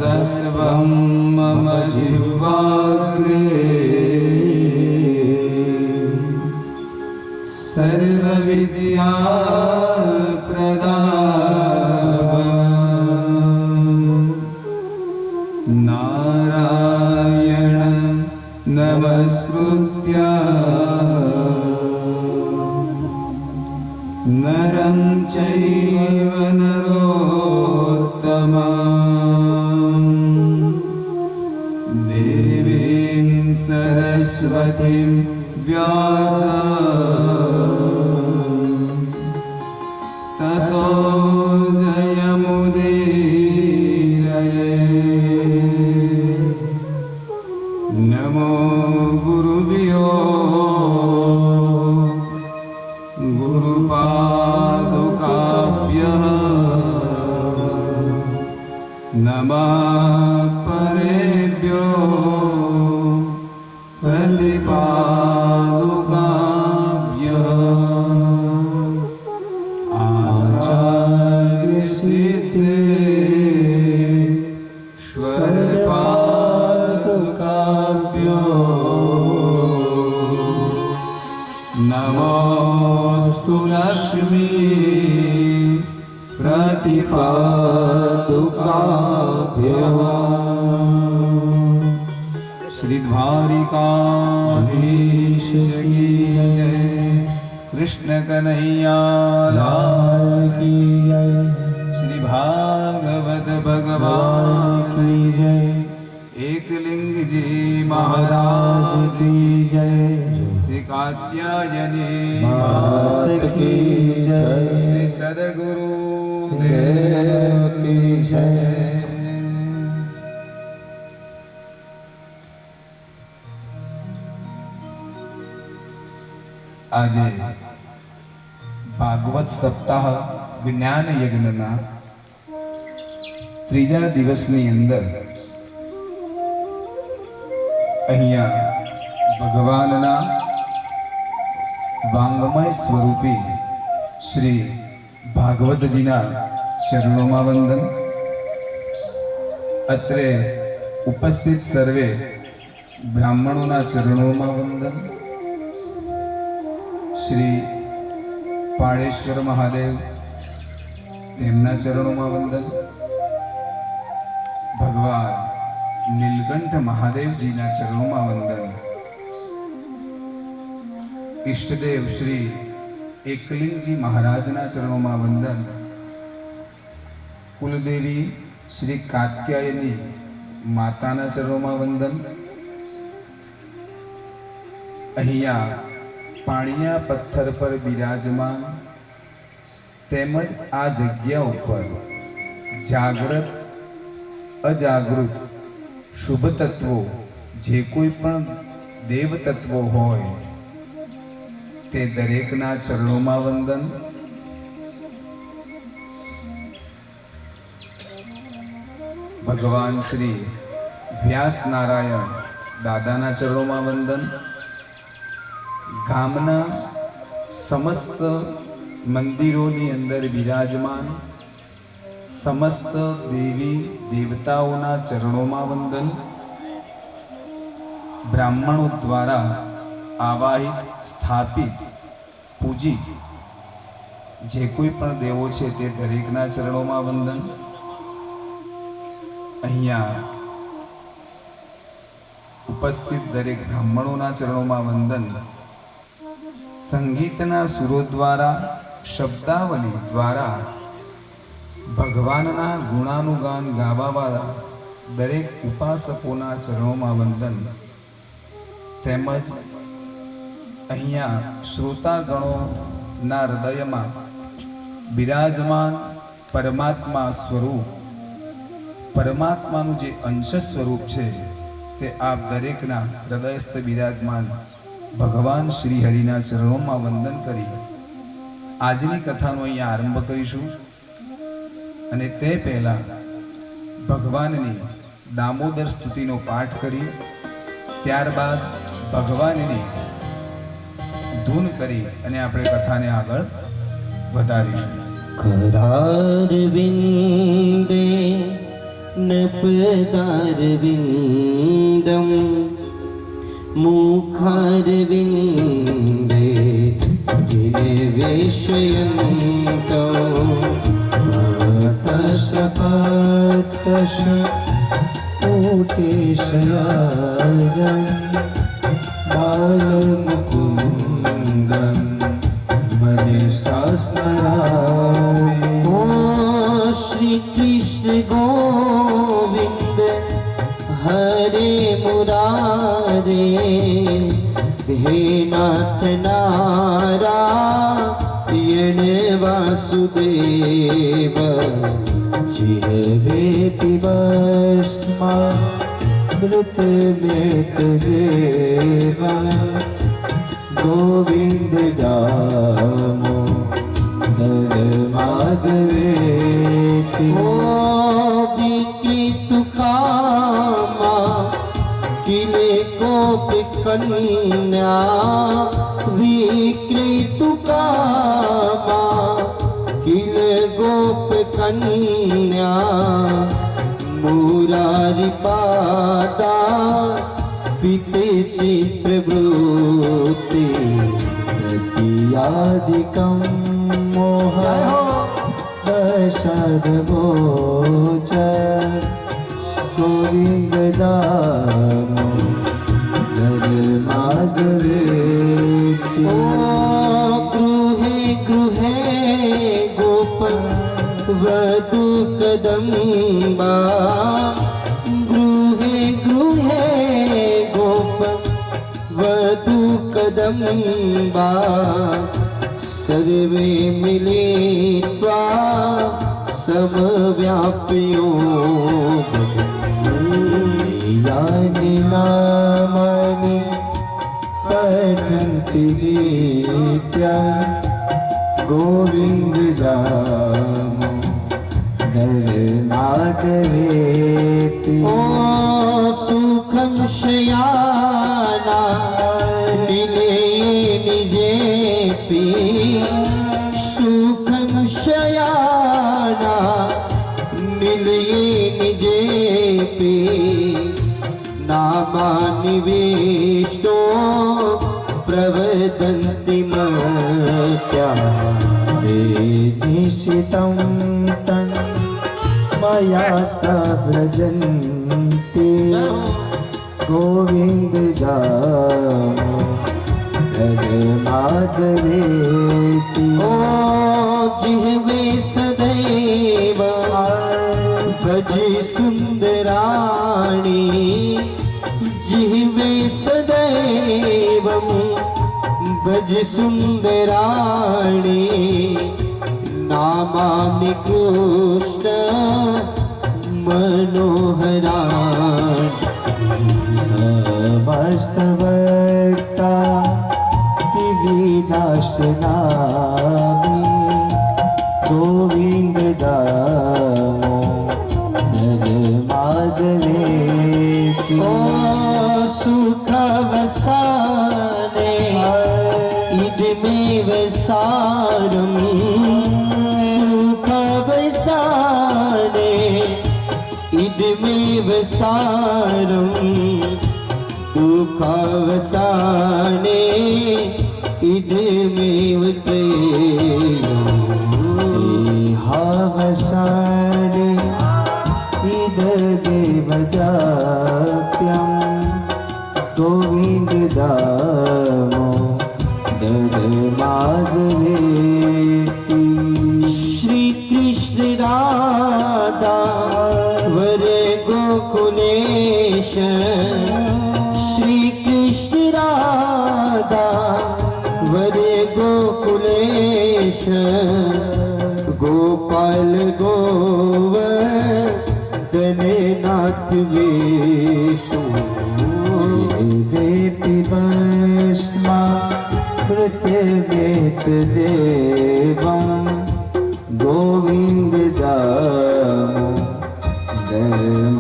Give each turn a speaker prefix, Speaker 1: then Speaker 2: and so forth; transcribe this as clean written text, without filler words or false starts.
Speaker 1: सर्वं मम जिह्वाग्रे सर्वविद्या नारायण नमस्कृत्य नरं चैव नरोत्तमं देवीं सरस्वतीं व्यासं ततो जयमुदीरये। नमो गुरुभ्यो गुरुपादुकाभ्यः नमः परेभ्यो प्रतिपादुकाभ्यः आचार्यसिद्धेश्वरपादुकाभ्यो नमोस्तु लक्ष्मी प्रतिपादुकाभ्यः। श्री द्वारिकाधीश की जय, कृष्ण कन्हैया लाल की जय, श्री भागवत भगवान की जय, एकलिंग जी महाराज की जय, श्री कात्यायनी मात की जय, श्री सद्गुरु देव की जय। आज भागवत सप्ताह ज्ञान यज्ञना ત્રીજા દિવસની અંદર અહીંયા ભગવાનના વાંગમય સ્વરૂપી શ્રી ભાગવતજીના ચરણોમાં વંદન, અત્રે ઉપસ્થિત સર્વે બ્રાહ્મણોના ચરણોમાં વંદન, શ્રી પાળેશ્વર મહાદેવ તેમના ચરણોમાં વંદન, ભગવાન નીલકંઠ મહાદેવજીના ચરણોમાં વંદન, ઈષ્ટદેવ શ્રી એકલિંગજી મહારાજના ચરણોમાં વંદન, કુલદેવી શ્રી કાત્યાયની માતાના ચરણોમાં વંદન, અહીંયા પાણીયા પથ્થર પર બિરાજમાન તેમજ આ જગ્યા ઉપર જાગૃત અજાગૃત શુભ તત્વો જે કોઈ પણ દેવ તત્વો હોય તે દરેકના ચરણોમાં વંદન, ભગવાન શ્રી વ્યાસ નારાયણ દાદાના ચરણોમાં વંદન, ગામના સમસ્ત મંદિરોની અંદર બિરાજમાન સમસ્ત દેવી દેવતાઓના ચરણોમાં વંદન, બ્રાહ્મણો દ્વારા આવાહિત સ્થાપિત પૂજિત જે કોઈ પણ દેવો છે તે દરેકના ચરણોમાં વંદન, અહીંયા ઉપસ્થિત દરેક બ્રાહ્મણોના ચરણોમાં વંદન, સંગીતના સુરો દ્વારા શબ્દાવલી દ્વારા ભગવાનના ગુણાનુગાન ગાવાવાળા દરેક ઉપાસકોના ચરણોમાં વંદન, તેમજ અહીંયા શ્રોતાગણોના હૃદયમાં બિરાજમાન પરમાત્મા સ્વરૂપ, પરમાત્માનું જે અંશ સ્વરૂપ છે તે આપ દરેકના હૃદયસ્થ બિરાજમાન ભગવાન શ્રી હરિના ચરણોમાં વંદન કરી આજની કથાનો અહીંયા આરંભ કરીશું। અને તે પહેલા ભગવાનની દામોદર સ્તુતિનો પાઠ કરી ત્યારબાદ ભગવાનની ધૂન કરી અને આપણે કથાને આગળ વધારીશું।
Speaker 2: करारविन्दे नपदारविन्दं मुखारविन्दे विनिवेशयन्तौ तस्पतश कोटिशयारं बालमुकुन्दं मनसा स्मरामि। ओ श्री कृष्ण गोविंद हरे मुरारे, हे नाथ नारायण वासुदेव, जिह्वे पिबस्मामृतमेत देव, गोविंद दामोदर माधवेति। ओ विकृतकामा किले गोपी कन्या, विकृतकामा किले गोपी कन्या, मुरारी पादा पीते चित्रवृत्ति रतियादिकं मोह दशदवोच, गोविंद दामोदर माधवेति। ओ गृहे गृहे गोप वधू कदम्बा, गृहे गृहे गोप वधू कदम्बा, सर्वे मिलित्वा समव्याप्यो यानि नामानि पठन्ति नित्यं, गोविन्द दामोदर माधवेति। ओ सुखं शयाना मिले निजेपि, सुखं शयाना मिले निजेपि, नामानि विष्णो प्रवदन्ति मत्या, निशितं तं मया व्रजन्ति, गोविन्द दामोदर माधवेति। ओ जिह्वे सदैव भजि सुन्दराणि, जिह्वे सदैवं भज सुन्दराणि, नामानि कृष्ण मनोहराणि, समस्तभक्ता विनाशनामि, गोविन्द दामोदर माधवेति। ओ सुखवसाने इदमेव सारं, सुखवसाने इदमेव सारं, दुःखावसाने इदमेव त्रयम्, देहावसाने इदमेव जाप्यं, गोविन्द दामोदर माधवेति। श्री कृष्ण राधा वरे गोकुलेश, श्री कृष्ण राधा वरे गोकुलेश, गोपाल गोवर्धननाथ वेशो, जिह्वे पिबस्मामृतमेत देवम्,